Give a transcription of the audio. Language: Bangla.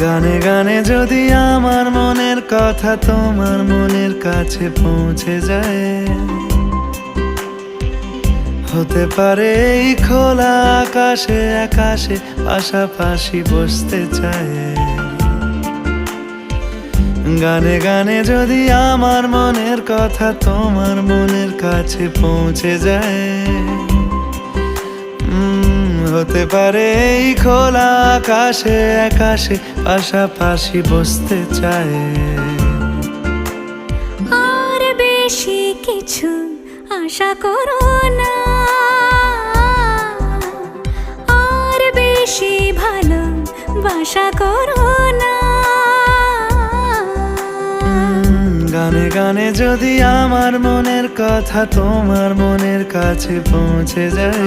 গানে গানে যদি আমার মনের কথা তোমার মনের কাছে পৌঁছে যায়, হতে পারে এই খোলা আকাশে আকাশে পাশাপাশি বসতে চায়। গানে গানে যদি আমার মনের কথা তোমার মনের কাছে পৌঁছে যায়, হতে পারে এই খোলা আকাশে আকাশে পাশাপাশি বসতে চায়। আর বেশি কিছু আশা করো না, আর বেশি ভালোবাসা করো না। গানে গানে যদি আমার মনের কথা তোমার মনের কাছে পৌঁছে যায়,